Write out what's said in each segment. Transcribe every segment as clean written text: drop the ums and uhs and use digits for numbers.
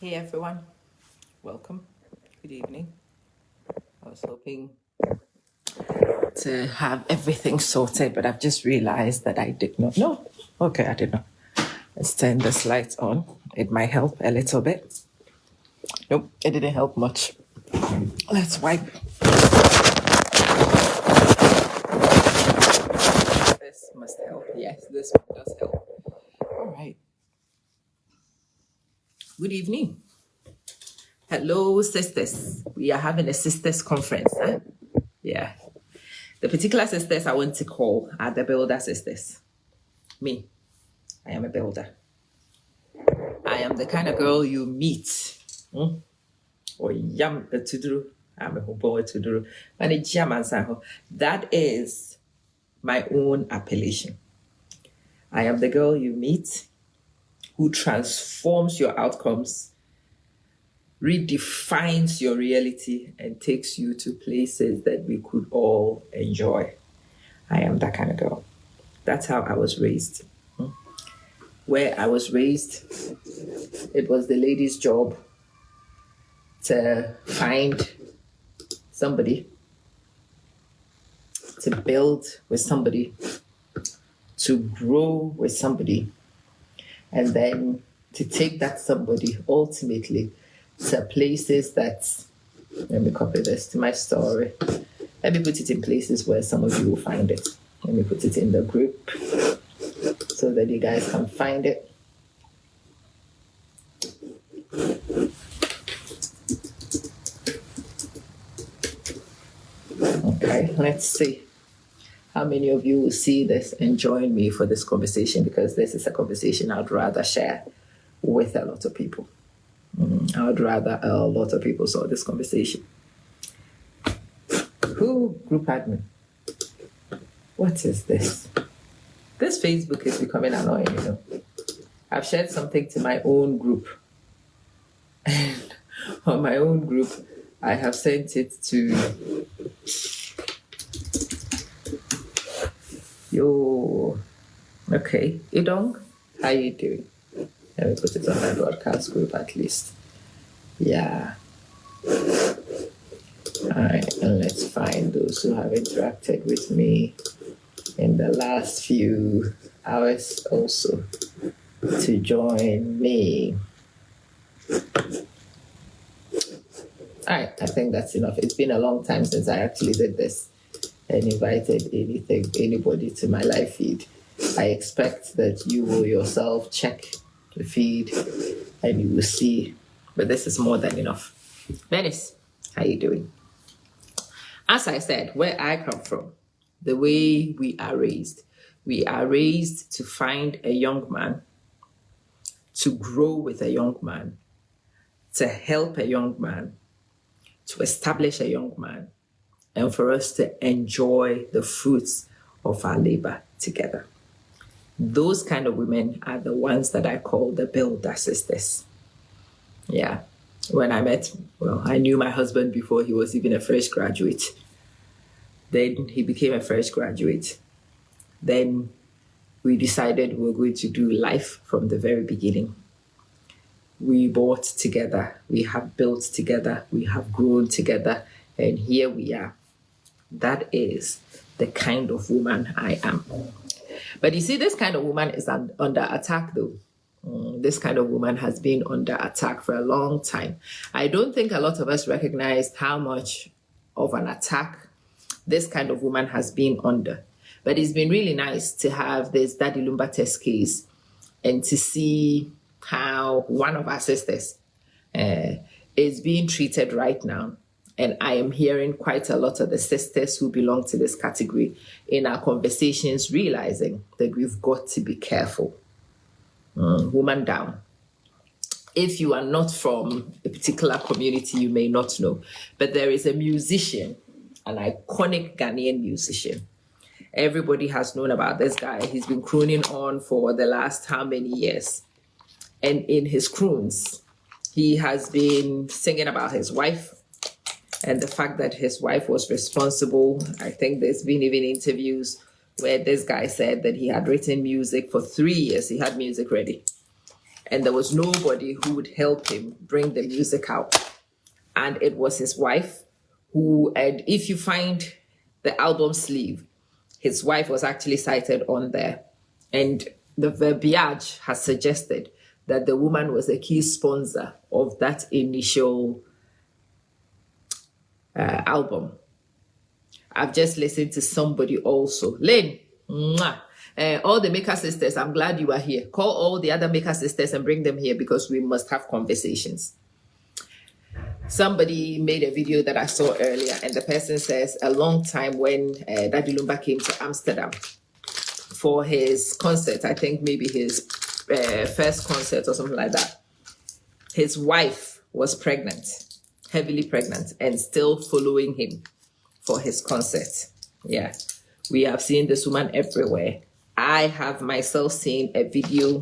Hey everyone, welcome. Good evening. I was hoping to have everything sorted, but I've just realized that I did not. No, okay, I did not. Let's turn this light on. It might help a little bit. Nope, it didn't help much. Let's wipe. This must help. Yes, this one does help. All right. Good evening. Hello, sisters. We are having a sisters conference. Huh? Yeah. The particular sisters I want to call are the builder sisters. Me, I am a builder. I am the kind of girl you meet. Or yam tuduru. I'm a boy tuduru. That is my own appellation. I am the girl you meet who transforms your outcomes, redefines your reality, and takes you to places that we could all enjoy. I am that kind of girl. That's how I was raised. Where I was raised, it was the lady's job to find somebody, to build with somebody, to grow with somebody, and then to take that somebody ultimately to places that, let me copy this to my story. Let me put it in places where some of you will find it. Let me put it in the group so that you guys can find it. Okay, let's see how many of you will see this and join me for this conversation, because this is a conversation I'd rather share with a lot of people. I would rather a lot of people saw this conversation. Who group admin? What is this? This Facebook is becoming annoying, you know. I've shared something to my own group. And on my own group, I have sent it to yo. Okay, Idong, how you doing? Let me put it on my broadcast group at least. Yeah. All right, and let's find those who have interacted with me in the last few hours also to join me. All right, I think that's enough. It's been a long time since I actually did this and invited anybody to my live feed. I expect that you will yourself check the feed and you will see, but this is more than enough. Venice, how you doing? As I said, where I come from, the way we are raised to find a young man, to grow with a young man, to help a young man, to establish a young man, and for us to enjoy the fruits of our labor together. Those kind of women are the ones that I call the builder sisters. Yeah. When I met, I knew my husband before he was even a fresh graduate. Then he became a fresh graduate. Then we decided we were going to do life from the very beginning. We bought together, we have built together, we have grown together, and here we are. That is the kind of woman I am. But you see, this kind of woman is under attack though. This kind of woman has been under attack for a long time. I don't think a lot of us recognized how much of an attack this kind of woman has been under. But it's been really nice to have this Daddy Lumba test case and to see how one of our sisters is being treated right now. And I am hearing quite a lot of the sisters who belong to this category in our conversations realizing that we've got to be careful. Woman down. If you are not from a particular community, you may not know. But there is a musician, an iconic Ghanaian musician. Everybody has known about this guy. He's been crooning on for the last how many years? And in his croons, he has been singing about his wife and the fact that his wife was responsible. I think there's been even interviews where this guy said that he had written music for 3 years. He had music ready. and there was nobody who would help him bring the music out. And it was his wife who, and if you find the album sleeve, his wife was actually cited on there. And the verbiage has suggested that the woman was a key sponsor of that initial album. I've just listened to somebody also. Lynn, all the Maker sisters, I'm glad you are here. Call all the other Maker sisters and bring them here because we must have conversations. Somebody made a video that I saw earlier, and the person says a long time when Daddy Lumba came to Amsterdam for his concert, I think maybe his first concert or something like that, his wife was pregnant, heavily pregnant, and still following him for his concert. Yeah, we have seen this woman everywhere. I have myself seen a video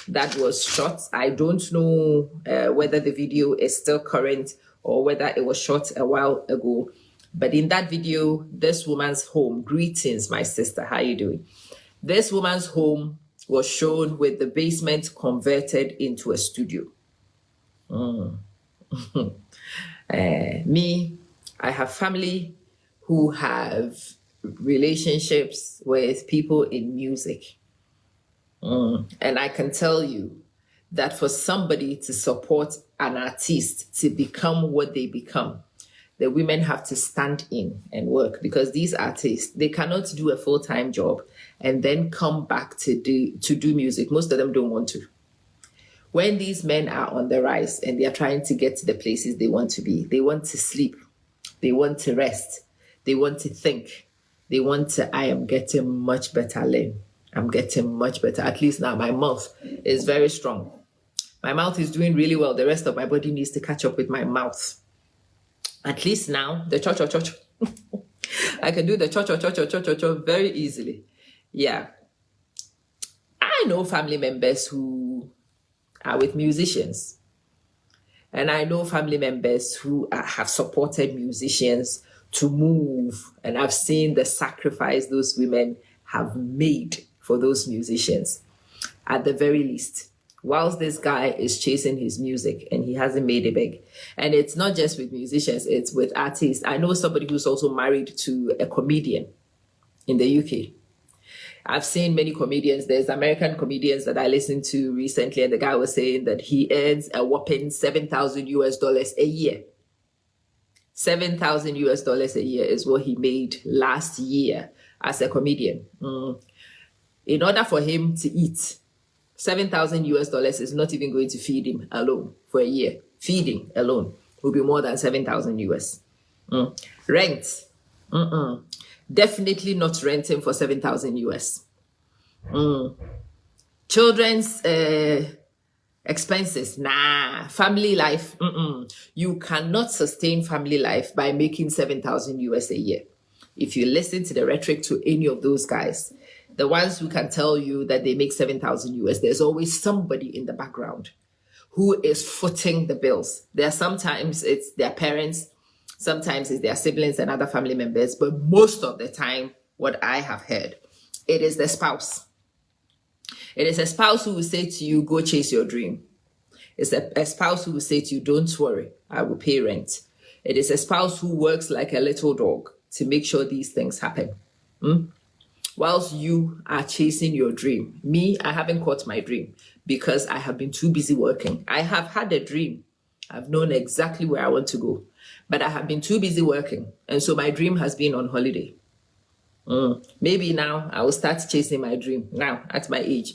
that was shot. I don't know whether the video is still current or whether it was shot a while ago. But in that video, this woman's home, greetings, my sister, how you doing? This woman's home was shown with the basement converted into a studio. Me, I have family who have relationships with people in music. And I can tell you that for somebody to support an artist to become what they become, the women have to stand in and work, because these artists, they cannot do a full-time job and then come back to do music. Most of them don't want to. When these men are on the rise and they are trying to get to the places they want to be, they want to sleep, they want to rest, they want to think, they want to, I am getting much better, Lynn. I'm getting much better. At least now my mouth is very strong. My mouth is doing really well. The rest of my body needs to catch up with my mouth. At least now, the cho-cho-cho-cho. I can do the cho-cho-cho-cho-cho-cho very easily. Yeah. I know family members who are with musicians. And I know family members who have supported musicians to move. And I've seen the sacrifice those women have made for those musicians. At the very least, whilst this guy is chasing his music and he hasn't made it big. And it's not just with musicians, it's with artists. I know somebody who's also married to a comedian in the UK. I've seen many comedians. There's American comedians that I listened to recently, and the guy was saying that he earns a whopping $7,000 a year. $7,000 a year is what he made last year as a comedian. In order for him to eat, $7,000 is not even going to feed him alone for a year. Feeding alone will be more than 7,000 US. Rent, definitely not renting for 7,000 US. Children's expenses, nah. Family life, you cannot sustain family life by making 7,000 US a year. If you listen to the rhetoric to any of those guys, the ones who can tell you that they make 7,000 US, there's always somebody in the background who is footing the bills. There are sometimes it's their parents, sometimes it's their siblings and other family members, but most of the time, what I have heard, it is the spouse. It is a spouse who will say to you, go chase your dream. It's a spouse who will say to you, don't worry, I will pay rent. It is a spouse who works like a little dog to make sure these things happen. Whilst you are chasing your dream. Me, I haven't caught my dream because I have been too busy working. I have had a dream. I've known exactly where I want to go, but I have been too busy working. And so my dream has been on holiday. Maybe now I will start chasing my dream now at my age.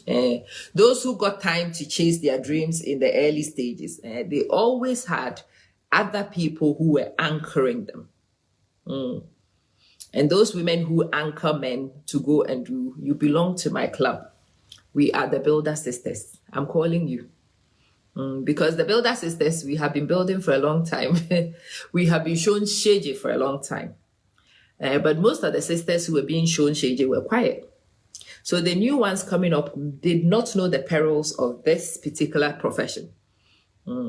Those who got time to chase their dreams in the early stages, they always had other people who were anchoring them. And those women who anchor men to go and do, you belong to my club. We are the Builder Sisters. I'm calling you. Because the Builder Sisters, we have been building for a long time. We have been shown Sheje for a long time. But most of the sisters who were being shown Sheje were quiet. So the new ones coming up did not know the perils of this particular profession.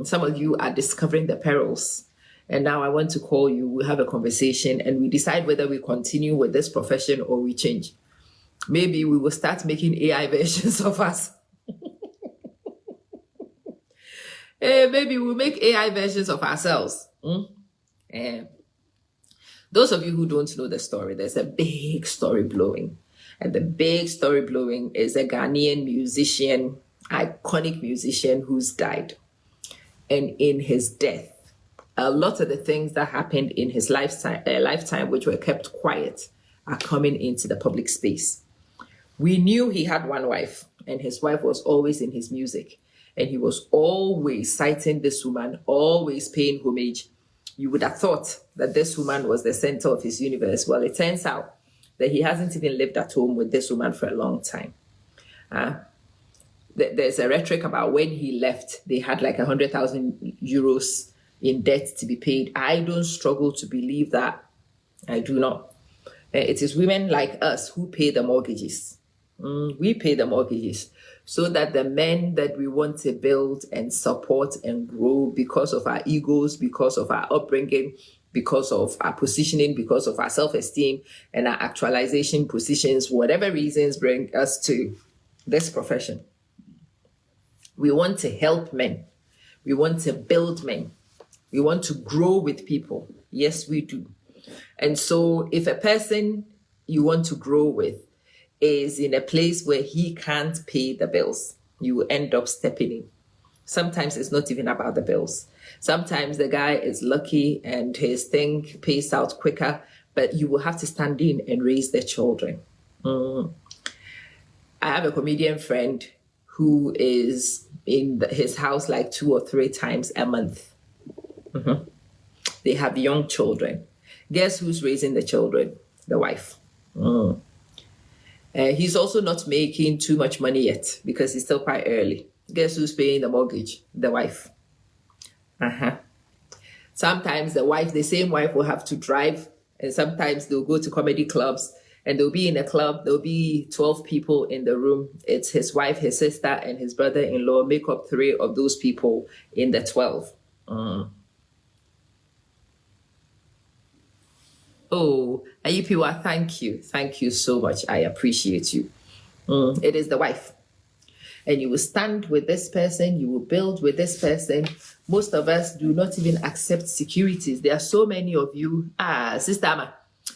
Some of you are discovering the perils. And now I want to call you, we'll have a conversation, and we decide whether we continue with this profession or we change. Maybe we will start making AI versions of us. Maybe we'll make AI versions of ourselves. Those of you who don't know the story, there's a big story blowing. And the big story blowing is a Ghanaian musician, iconic musician who's died. And in his death, a lot of the things that happened in his lifetime, which were kept quiet, are coming into the public space. We knew he had one wife, and his wife was always in his music. And he was always citing this woman, always paying homage. You would have thought that this woman was the center of his universe. Well, it turns out that he hasn't even lived at home with this woman for a long time. There's a rhetoric about when he left, they had like 100,000 euros in debt to be paid. I don't struggle to believe that. I do not. It is women like us who pay the mortgages. We pay the mortgages so that the men that we want to build and support and grow because of our egos, because of our upbringing, because of our positioning, because of our self-esteem and our actualization positions, whatever reasons bring us to this profession. We want to help men. We want to build men. We want to grow with people. Yes, we do. And so if a person you want to grow with is in a place where he can't pay the bills, you will end up stepping in. Sometimes it's not even about the bills. Sometimes the guy is lucky and his thing pays out quicker, but you will have to stand in and raise the children. I have a comedian friend who is in his house like 2 or 3 times a month. They have young children. Guess who's raising the children? The wife. He's also not making too much money yet because it's still quite early. Guess who's paying the mortgage? The wife. Sometimes the same wife will have to drive, and sometimes they'll go to comedy clubs and they'll be in a club. There'll be 12 people in the room. It's his wife, his sister, and his brother-in-law make up 3 of those people in the 12. Oh, Ayipiwa, thank you. Thank you so much. I appreciate you. It is the wife. And you will stand with this person. You will build with this person. Most of us do not even accept securities. There are so many of you. Sister Ama,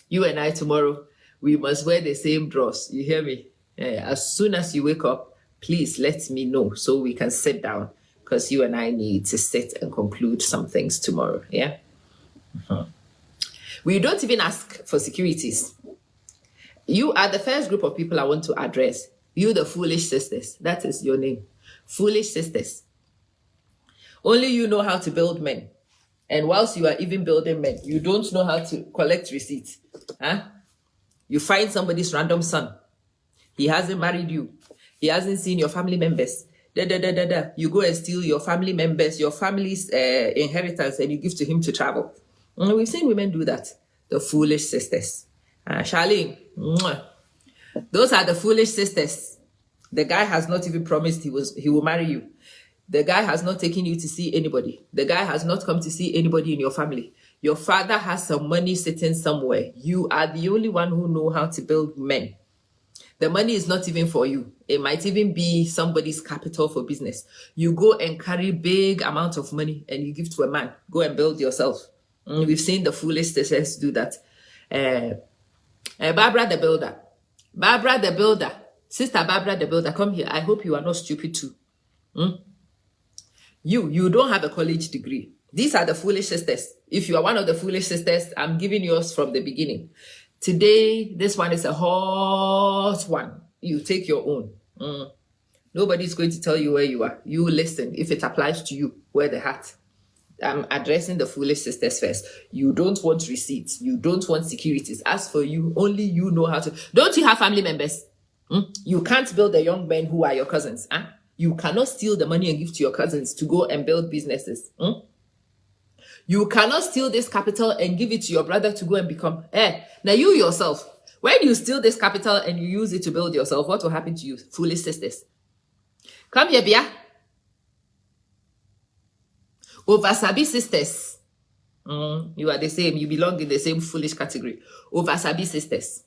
you and I tomorrow, we must wear the same dress. You hear me? As soon as you wake up, please let me know so we can sit down because you and I need to sit and conclude some things tomorrow. Yeah? We don't even ask for securities. You are the first group of people I want to address. You, the foolish sisters. That is your name. Foolish sisters. Only you know how to build men. And whilst you are even building men, you don't know how to collect receipts. You find somebody's random son. He hasn't married you. He hasn't seen your family members. You go and steal your family members, your family's inheritance, and you give to him to travel. We've seen women do that. The foolish sisters. Charlene, those are the foolish sisters. The guy has not even promised he will marry you. The guy has not taken you to see anybody. The guy has not come to see anybody in your family. Your father has some money sitting somewhere. You are the only one who know how to build men. The money is not even for you. It might even be somebody's capital for business. You go and carry big amount of money and you give to a man. Go and build yourself. We've seen the foolish sisters do that. Barbara the Builder. Barbara the Builder. Sister Barbara the Builder, come here. I hope you are not stupid too. You don't have a college degree. These are the foolish sisters. If you are one of the foolish sisters, I'm giving yours from the beginning. Today, this one is a hot one. You take your own. Nobody's going to tell you where you are. You listen. If it applies to you, wear the hat. I'm addressing the foolish sisters first. You don't want receipts. You don't want securities. As for you, only you know how to. Don't you have family members? You can't build the young men who are your cousins. You cannot steal the money and give to your cousins to go and build businesses. You cannot steal this capital and give it to your brother to go and become. Now you yourself, when you steal this capital and you use it to build yourself, what will happen to you, foolish sisters? Come here, Bia. Oversabi sisters. You are the same. You belong in the same foolish category. Oversabi sisters.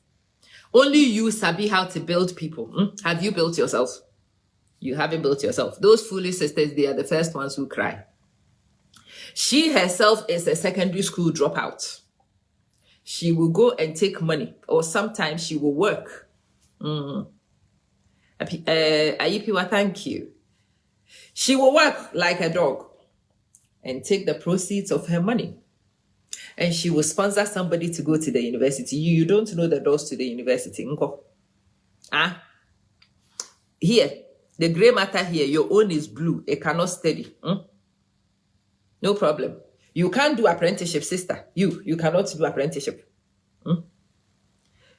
Only you sabi how to build people. Have you built yourself? You haven't built yourself. Those foolish sisters, they are the first ones who cry. She herself is a secondary school dropout. She will go and take money, or sometimes she will work. Ayipiwa, thank you. She will work like a dog and take the proceeds of her money. And she will sponsor somebody to go to the university. You don't know the doors to the university. Here, the gray matter here, your own is blue. It cannot study. No problem. You can't do apprenticeship, sister. You cannot do apprenticeship.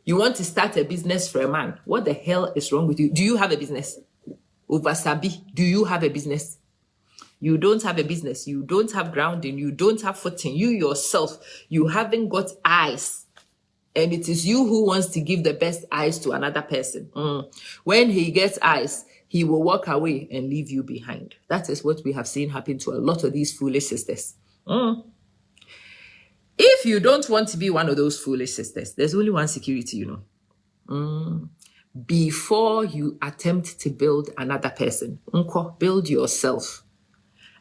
You want to start a business for a man. What the hell is wrong with you? Do you have a business? Oversabi, do you have a business? You don't have a business. You don't have grounding. You don't have footing. You yourself, you haven't got eyes. And it is you who wants to give the best eyes to another person. When he gets eyes, he will walk away and leave you behind. That is what we have seen happen to a lot of these foolish sisters. If you don't want to be one of those foolish sisters, there's only one security, you know. Before you attempt to build another person, build yourself.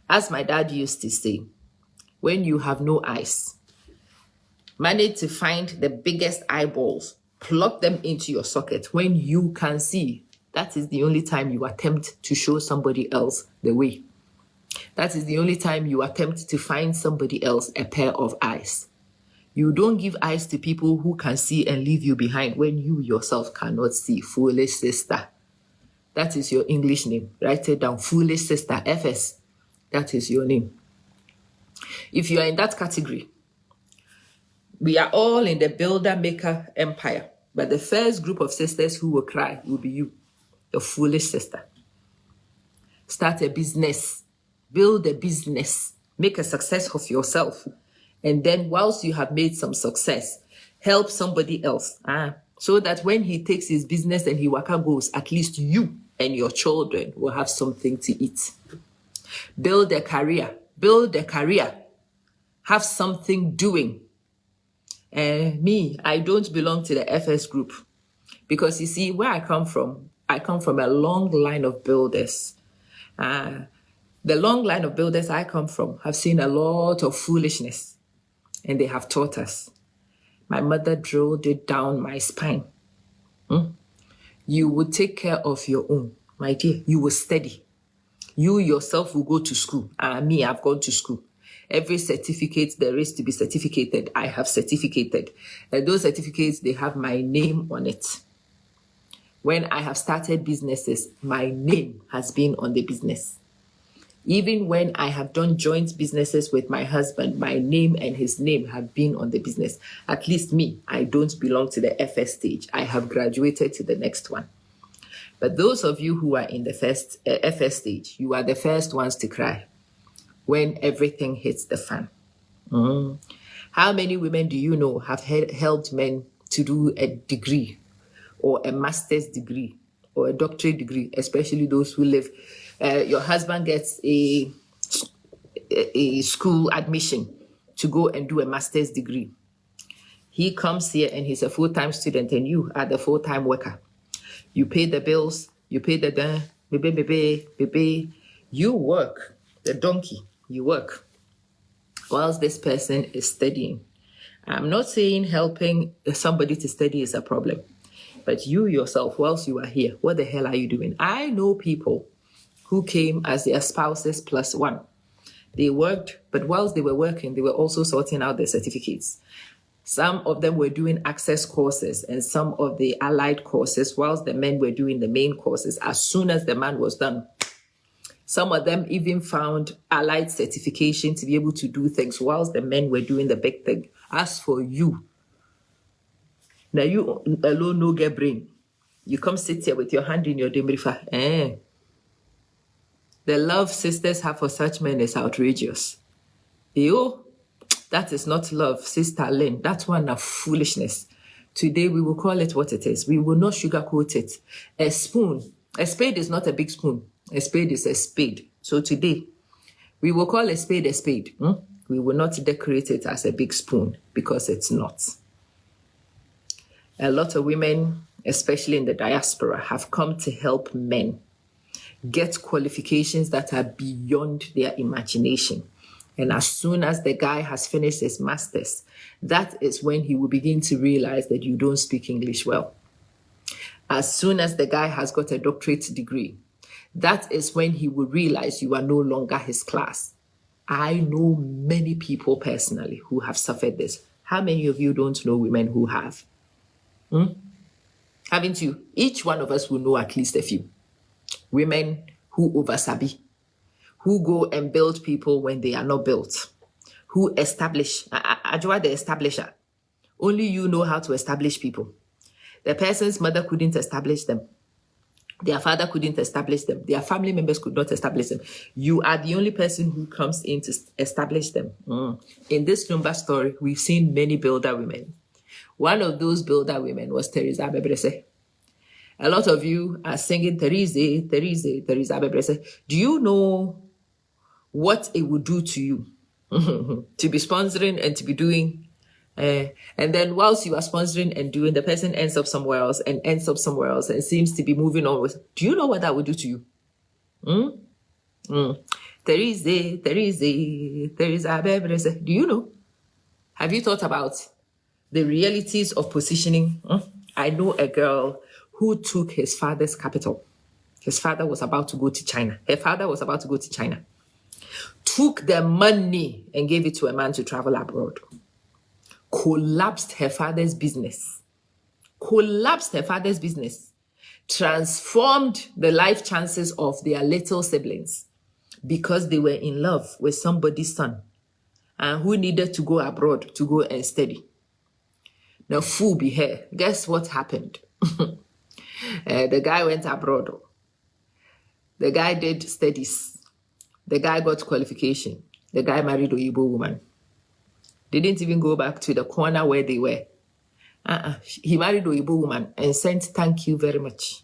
As my dad used to say, when you have no eyes, manage to find the biggest eyeballs, plug them into your socket when you can see. That is the only time you attempt to show somebody else the way. That is the only time you attempt to find somebody else a pair of eyes. You don't give eyes to people who can see and leave you behind when you yourself cannot see. Foolish sister. That is your English name. Write it down. Foolish sister. FS. That is your name. If you are in that category, we are all in the builder-maker empire. But the first group of sisters who will cry will be you, the foolish sister. Start a business. Build a business. Make a success of yourself. And then whilst you have made some success, help somebody else. So that when he takes his business and he waka goes, at least you and your children will have something to eat. Build a career. Build a career. Have something doing. Me, I don't belong to the FS group. Because you see, where I come from a long line of builders. The long line of builders I come from have seen a lot of foolishness. And they have taught us. My mother drilled it down my spine. You will take care of your own. My dear, you will study. You yourself will go to school. Me, I've gone to school. Every certificate there is to be certificated, I have certificated. And those certificates, they have my name on it. When I have started businesses, my name has been on the business. Even when I have done joint businesses with my husband, my name and his name have been on the business. At least me, I don't belong to the FS stage. I have graduated to the next one. But those of you who are in the first FS stage, you are the first ones to cry when everything hits the fan. How many women do you know have helped men to do a degree or a master's degree or a doctorate degree, especially those who live? Your husband gets a school admission to go and do a master's degree. He comes here and he's a full-time student and you are the full-time worker. You pay the bills, you pay the baby. You work, the donkey, you work. Whilst this person is studying. I'm not saying helping somebody to study is a problem. But you yourself, whilst you are here, what the hell are you doing? I know people who came as their spouses plus one. They worked, but whilst they were working, they were also sorting out their certificates. Some of them were doing access courses and some of the allied courses, whilst the men were doing the main courses. As soon as the man was done, some of them even found allied certification to be able to do things, whilst the men were doing the big thing. As for you, now you alone no get brain. You come sit here with your hand in your demrifa. The love sisters have for such men is outrageous. Ew, that is not love, Sister Lynn. That one of foolishness. Today we will call it what it is. We will not sugarcoat it. A spoon. A spade is not a big spoon. A spade is a spade. So today we will call a spade a spade. We will not decorate it as a big spoon because it's not. A lot of women, especially in the diaspora, have come to help men get qualifications that are beyond their imagination. And as soon as the guy has finished his master's, that is when he will begin to realize that you don't speak English well. As soon as the guy has got a doctorate degree, that is when he will realize you are no longer his class. I know many people personally who have suffered this. How many of you don't know women who have? Haven't you? Each one of us will know at least a few. Women who oversabi, who go and build people when they are not built, who establish. Ajwa the establisher. Only you know how to establish people. The person's mother couldn't establish them. Their father couldn't establish them. Their family members could not establish them. You are the only person who comes in to establish them. In this Lumba story, we've seen many builder women. One of those builder women was Teresa Bebrese. A lot of you are singing Teresa Bebrese. Do you know what it would do to you to be sponsoring and to be doing? And then whilst you are sponsoring and doing, the person ends up somewhere else and ends up somewhere else and seems to be moving on with. Do you know what that would do to you? Teresa Bebrese. Do you know? Have you thought about the realities of positioning? I know a girl who took his father's capital. His father was about to go to China. Her father was about to go to China. Took the money and gave it to a man to travel abroad. Collapsed her father's business. Transformed the life chances of their little siblings because they were in love with somebody's son and who needed to go abroad to go and study. Now, fool be here. Guess what happened? The guy went abroad. The guy did studies. The guy got qualification. The guy married a Igbo woman. They didn't even go back to the corner where they were. He married a Igbo woman and sent thank you very much.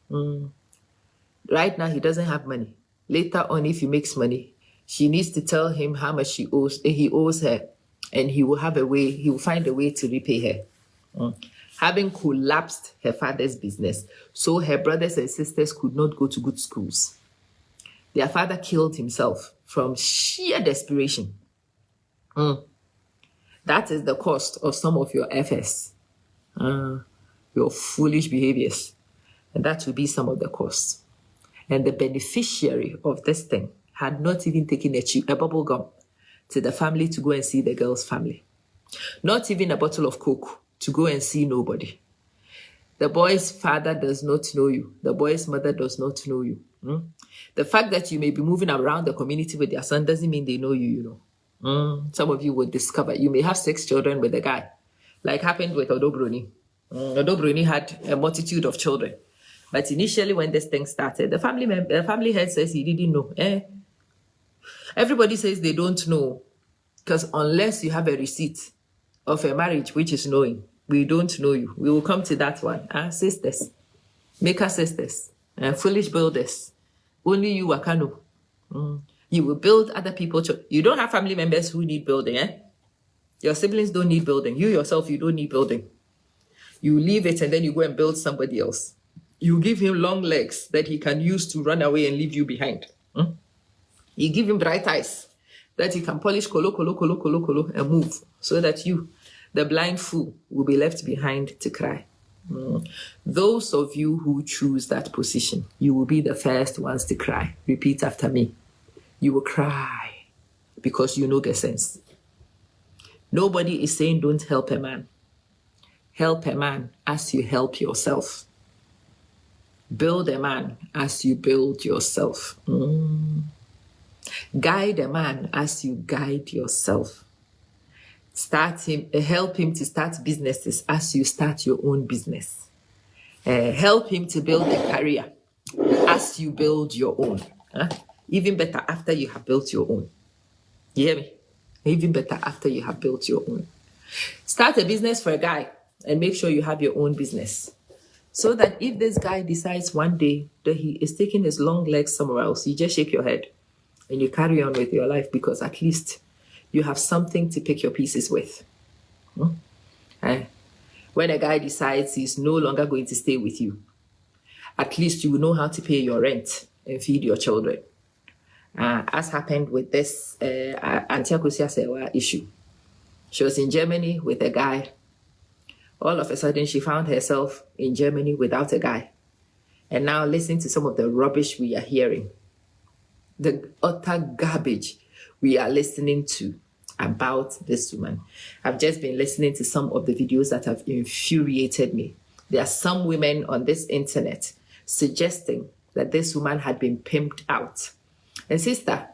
Right now, he doesn't have money. Later on, if he makes money, she needs to tell him how much he owes her. And he will find a way to repay her. Having collapsed her father's business, so her brothers and sisters could not go to good schools. Their father killed himself from sheer desperation. That is the cost of some of your FS, your foolish behaviors. And that will be some of the costs. And the beneficiary of this thing had not even taken a bubble gum to the family to go and see the girl's family. Not even a bottle of Coke to go and see nobody. The boy's father does not know you. The boy's mother does not know you. The fact that you may be moving around the community with your son doesn't mean they know you, Some of you will discover you may have 6 children with a guy, like happened with Odobroni. Odobroni had a multitude of children. But initially when this thing started, the family head says he didn't know. Everybody says they don't know, because unless you have a receipt of a marriage, which is knowing, we don't know you. We will come to that one. Sisters, maker sisters, foolish builders. Only you, Wakano. You will build other people. You don't have family members who need building, Your siblings don't need building. You yourself, you don't need building. You leave it and then you go and build somebody else. You give him long legs that he can use to run away and leave you behind. You give him bright eyes that he can polish kolo, and move so that you, the blind fool, will be left behind to cry. Those of you who choose that position, you will be the first ones to cry. Repeat after me. You will cry because you know the sense. Nobody is saying don't help a man. Help a man as you help yourself. Build a man as you build yourself. Guide a man as you guide yourself. Help him to start businesses as you start your own business. Help him to build a career as you build your own. Even better after you have built your own. You hear me? Even better after you have built your own. Start a business for a guy and make sure you have your own business. So that if this guy decides one day that he is taking his long legs somewhere else, you just shake your head and you carry on with your life, because at least you have something to pick your pieces with. When a guy decides he's no longer going to stay with you, at least you will know how to pay your rent and feed your children. as happened with this Antioquia Sewa issue. She was in Germany with a guy. All of a sudden, she found herself in Germany without a guy. And now listen to some of the rubbish we are hearing. The utter garbage we are listening to about this woman. I've just been listening to some of the videos that have infuriated me. There are some women on this internet suggesting that this woman had been pimped out. And sister,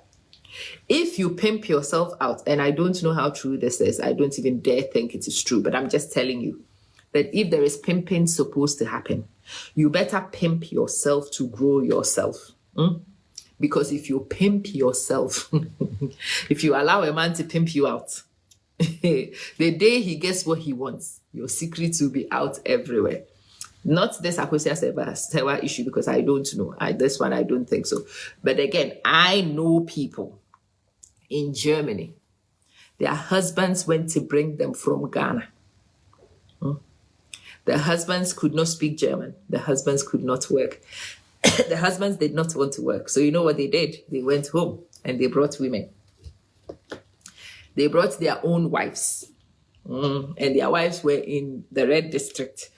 if you pimp yourself out, and I don't know how true this is, I don't even dare think it is true, but I'm just telling you that if there is pimping supposed to happen, you better pimp yourself to grow yourself. Because if you pimp yourself, if you allow a man to pimp you out, the day he gets what he wants, your secrets will be out everywhere. Not this Akosia Sewa issue, because I don't know. This one, I don't think so. But again, I know people in Germany. Their husbands went to bring them from Ghana. The husbands could not speak German. The husbands could not work. The husbands did not want to work. So you know what they did? They went home and they brought women. They brought their own wives. And their wives were in the Red District.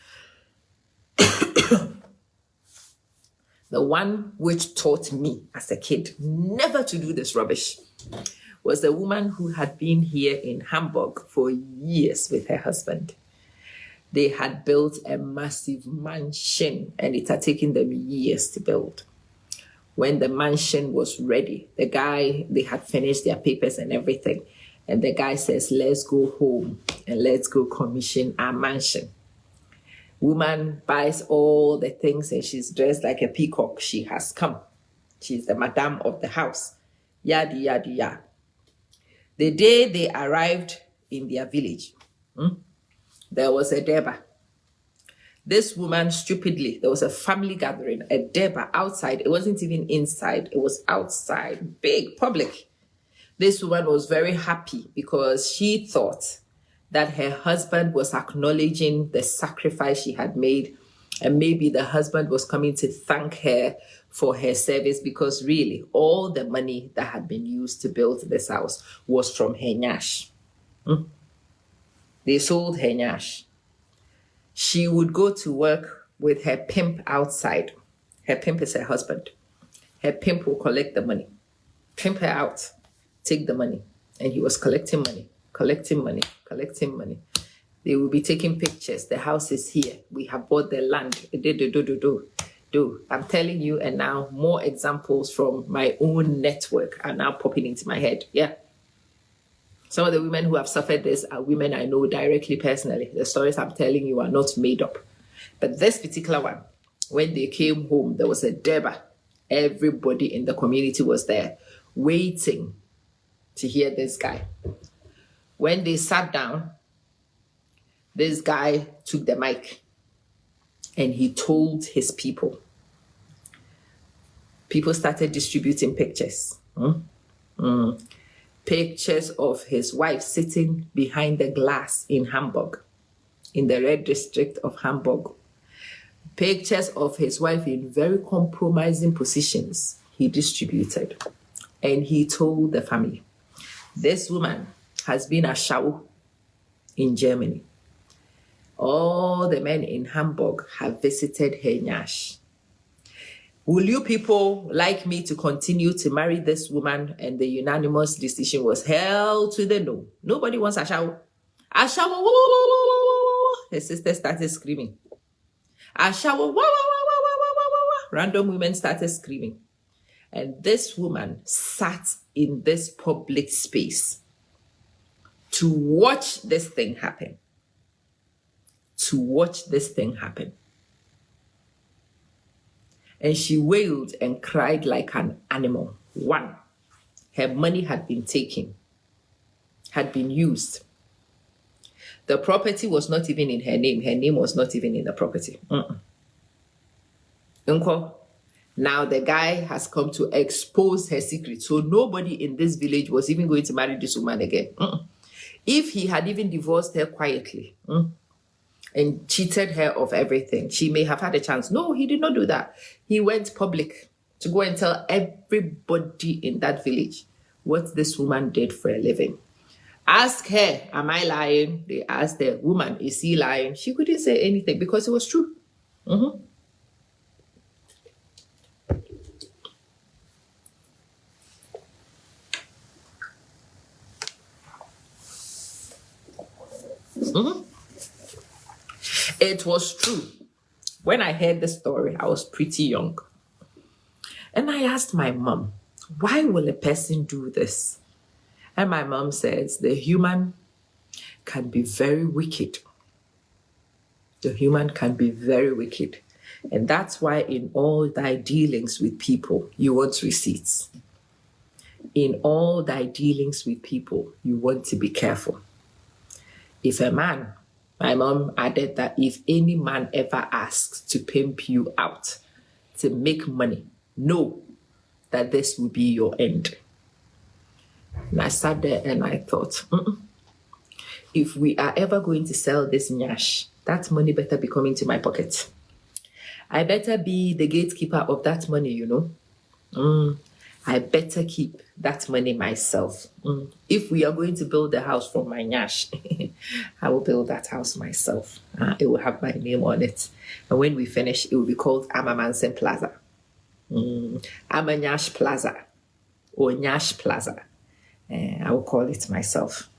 The one which taught me as a kid never to do this rubbish was a woman who had been here in Hamburg for years with her husband. They had built a massive mansion and it had taken them years to build. When the mansion was ready, they had finished their papers and everything. And the guy says, let's go home and let's go commission our mansion. Woman buys all the things and she's dressed like a peacock. She has come. She's the madam of the house. Yada, yada, yada. The day they arrived in their village, there was a Deba. This woman stupidly, there was a family gathering, a Deba outside. It wasn't even inside. It was outside, big, public. This woman was very happy because she thought that her husband was acknowledging the sacrifice she had made. And maybe the husband was coming to thank her for her service, because really all the money that had been used to build this house was from her nyash. They sold her nyash. She would go to work with her pimp outside. Her pimp is her husband. Her pimp will collect the money. Pimp her out, take the money. And he was collecting money. They will be taking pictures. The house is here. We have bought the land. I'm telling you, and now more examples from my own network are now popping into my head. Yeah. Some of the women who have suffered this are women I know directly, personally. The stories I'm telling you are not made up. But this particular one, when they came home, there was a Deba. Everybody in the community was there, waiting to hear this guy. When they sat down, this guy took the mic and he told his people. People started distributing pictures. Pictures of his wife sitting behind the glass in Hamburg, in the Red District of Hamburg. Pictures of his wife in very compromising positions he distributed. And he told the family, this woman has been a shower in Germany. All the men in Hamburg have visited her nyash. Will you people like me to continue to marry this woman? And the unanimous decision was held to the no. Nobody wants a shower. A shower. Her sister started screaming. A shower. Random women started screaming. And this woman sat in this public space to watch this thing happen. And she wailed and cried like an animal. One, her money had been taken, had been used. The property was not even in her name. Her name was not even in the property. Now the guy has come to expose her secret. So nobody in this village was even going to marry this woman again. If he had even divorced her quietly and cheated her of everything, she may have had a chance. No, he did not do that. He went public to go and tell everybody in that village what this woman did for a living. Ask her, am I lying? They asked the woman, is he lying? She couldn't say anything because it was true. Mm-hmm. Mm-hmm. It was true. When I heard the story, I was pretty young. And I asked my mom, why will a person do this? And my mom says, the human can be very wicked. The human can be very wicked. And that's why in all thy dealings with people, you want receipts. In all thy dealings with people, you want to be careful. If a man, my mom added that if any man ever asks to pimp you out, to make money, know that this will be your end. And I sat there and I thought, if we are ever going to sell this nyash, that money better be coming to my pocket. I better be the gatekeeper of that money, you know. I better keep that money myself. If we are going to build a house from my nyash, I will build that house myself. It will have my name on it. And when we finish, it will be called Amamansen Plaza. Amanyash Plaza or Nyash Plaza. I will call it myself.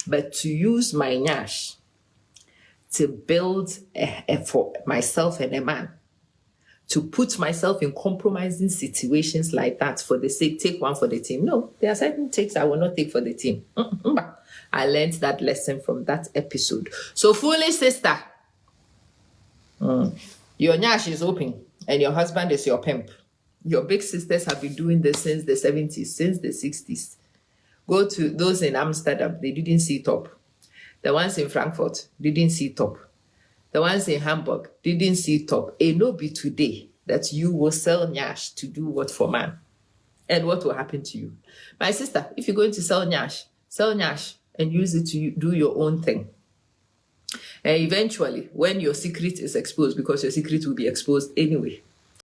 But to use my nyash to build for myself and a man, to put myself in compromising situations like that for the sake, take one for the team. No, there are certain takes I will not take for the team. I learned that lesson from that episode. So foolish sister, your nyash is open and your husband is your pimp. Your big sisters have been doing this since the 70s, since the 60s. Go to those in Amsterdam, they didn't see top. The ones in Frankfurt didn't see top. The ones in Hamburg didn't see top. It no be today that you will sell nyash to do what for man. And what will happen to you? My sister, if you're going to sell nyash and use it to do your own thing. And eventually, when your secret is exposed, because your secret will be exposed anyway,